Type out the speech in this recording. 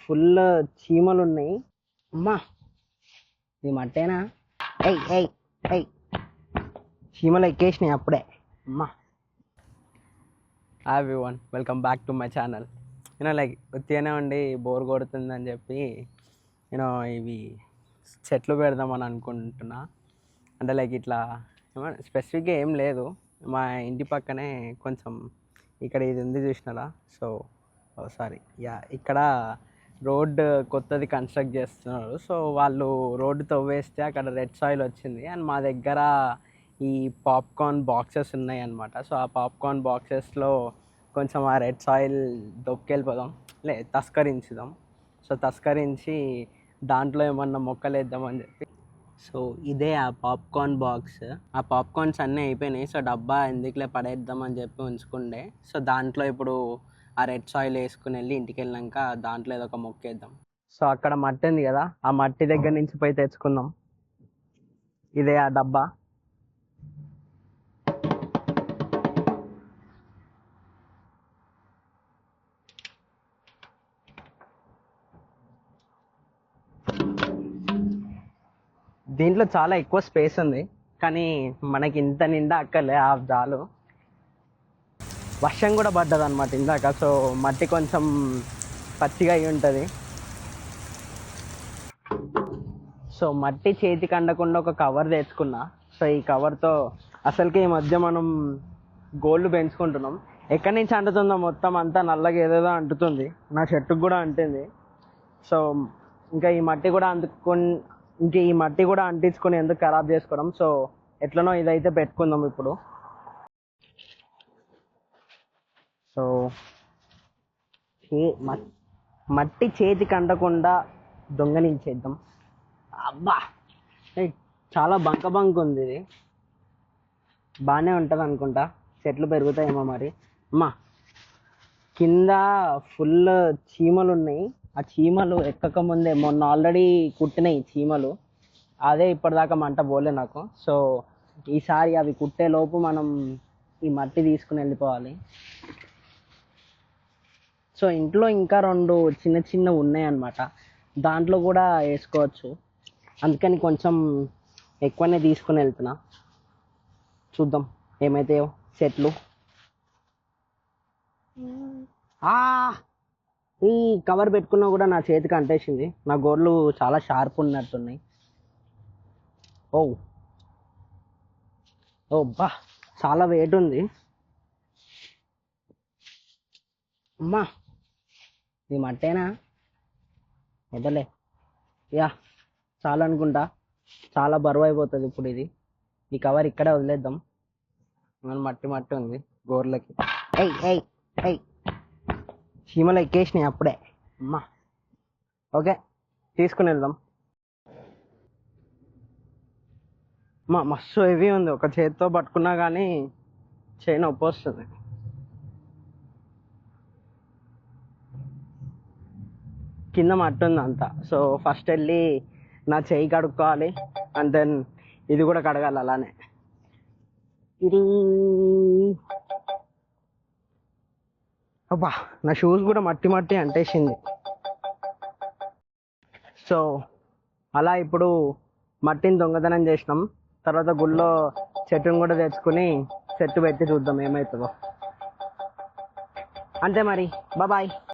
Full చీమలు ఉన్నాయి. అమ్మా ఇది మట్టేనా? ఎయ్ ఎయ్ ఎయ్ చీమలు ఎక్కేసినాయి అప్పుడే. అమ్మా hi everyone, welcome back to my channel. Like ఉత్తిగానే ఉండి బోర్ కొడుతుందని చెప్పి ఇవి చెట్లు పెడదామని అనుకుంటున్నా. అంటే లైక్ ఇట్లా ఏమన్నా స్పెసిఫిక్గా ఏం లేదు, మా ఇంటి పక్కనే కొంచెం ఇక్కడ ఇది ఉంది చూసినారా. సో సారీ ఇక్కడ రోడ్ కొత్తది కన్స్ట్రక్ట్ చేస్తున్నారు. సో వాళ్ళు రోడ్డు తవ్వేస్తే అక్కడ రెడ్ సాయిల్ వచ్చింది. అండ్ మా దగ్గర ఈ పాప్కార్న్ బాక్సెస్ ఉన్నాయి అన్నమాట. సో ఆ పాప్కార్న్ బాక్సెస్లో కొంచెం ఆ రెడ్ సాయిల్ దొక్కెళ్ళిపోదాం, తస్కరించుదాం. సో తస్కరించి దాంట్లో ఏమన్నా మొక్కలు వేద్దామని చెప్పి. సో ఇదే ఆ పాప్కార్న్ బాక్స్. ఆ పాప్కార్న్స్ అన్నీ అయిపోయినాయి. సో డబ్బా ఎందుకులే పడేద్దామని చెప్పి ఉంచుకుండే. సో దాంట్లో ఇప్పుడు ఆ రెడ్ సాయిల్ వేసుకుని వెళ్ళి ఇంటికి వెళ్ళాక దాంట్లో ఏదో ఒక మొక్క వేద్దాం. సో అక్కడ మట్టి ఉంది కదా, ఆ మట్టి దగ్గర నుంచి పోయి తెచ్చుకుందాం. ఇదే ఆ డబ్బా. దీంట్లో చాలా ఎక్కువ స్పేస్ ఉంది, కానీ మనకి ఇంత నిండా అక్కర్లే, ఆ జాలు. వర్షం కూడా పడ్డది అనమాట ఇందాక. సో మట్టి కొంచెం పచ్చిగా అయి ఉంటుంది. సో మట్టి చేతికి అందకుండా ఒక కవర్ తెచ్చుకున్నా. సో ఈ కవర్తో అసలుకి ఈ మధ్య మనం గోల్డ్ పెంచుకుంటున్నాం. ఎక్కడి నుంచి అంటుతుందో మొత్తం అంతా నల్లగా ఏదేదో అంటుతుంది. నా చెట్టుకు కూడా అంటుంది. సో ఇంకా ఈ మట్టి కూడా అంటించుకొని ఎందుకు ఖరాబ్ చేసుకోవడం. సో ఎట్లనో ఇదైతే పెట్టుకుందాం ఇప్పుడు. సో మట్టి చేతికి అంటకుండా దొంగలించేద్దాం. అబ్బా చాలా బంక ఉంది ఇది. బాగానే ఉంటుంది అనుకుంటా, చెట్లు పెరుగుతాయేమో మరి. అమ్మా కింద ఫుల్ చీమలు ఉన్నాయి. ఆ చీమలు ఎక్కక ముందే మొన్న ఆల్రెడీ కుట్టినాయి చీమలు. అదే ఇప్పటిదాకా మంట పోలే నాకు. సో ఈసారి అవి కుట్టే లోపు మనం ఈ మట్టి తీసుకుని వెళ్ళిపోవాలి. సో ఇంట్లో ఇంకా 2 చిన్న ఉన్నాయన్నమాట, దాంట్లో కూడా వేసుకోవచ్చు. అందుకని కొంచెం ఎక్కువనే తీసుకుని వెళ్తున్నా. చూద్దాం ఏమైతాయో చెట్లు. ఈ కవర్ పెట్టుకున్నా కూడా నా చేతికి అంటేసింది. నా గోర్లు చాలా షార్ప్ ఉన్నట్టున్నాయి. ఓ ఓ బా చాలా వెయిట్ ఉంది. అమ్మా ఇది మట్టేనా? వదలే. చాలా అనుకుంటా, చాలా బరువు అయిపోతుంది ఇప్పుడు ఇది. ఈ కవర్ ఇక్కడే వదిలేద్దాం. మట్టి ఉంది గోర్లకి. ఎయ్ ఎయ్ ఎయ్ చీమలు ఎక్కేసినాయి అప్పుడే. అమ్మా ఓకే, తీసుకుని వెళ్దాం. మస్తు హెవీ ఉంది, ఒక చేతితో పట్టుకున్నా కానీ చేయి నొప్పి వస్తుంది. కింద మట్టి ఉంది అంతా. సో ఫస్ట్ వెళ్ళి నా చేయి కడుక్కోవాలి, అండ్ దెన్ ఇది కూడా కడగాలి అలానే. ఇది అబ్బా నా షూస్ కూడా మట్టి అంటేసింది. సో అలా ఇప్పుడు మట్టిని దొంగతనం చేసినాం. తర్వాత గుళ్ళో చెట్టును కూడా తెచ్చుకుని చెట్టు పెట్టి చూద్దాం ఏమవుతుందో. అంతే మరి, బాయ్.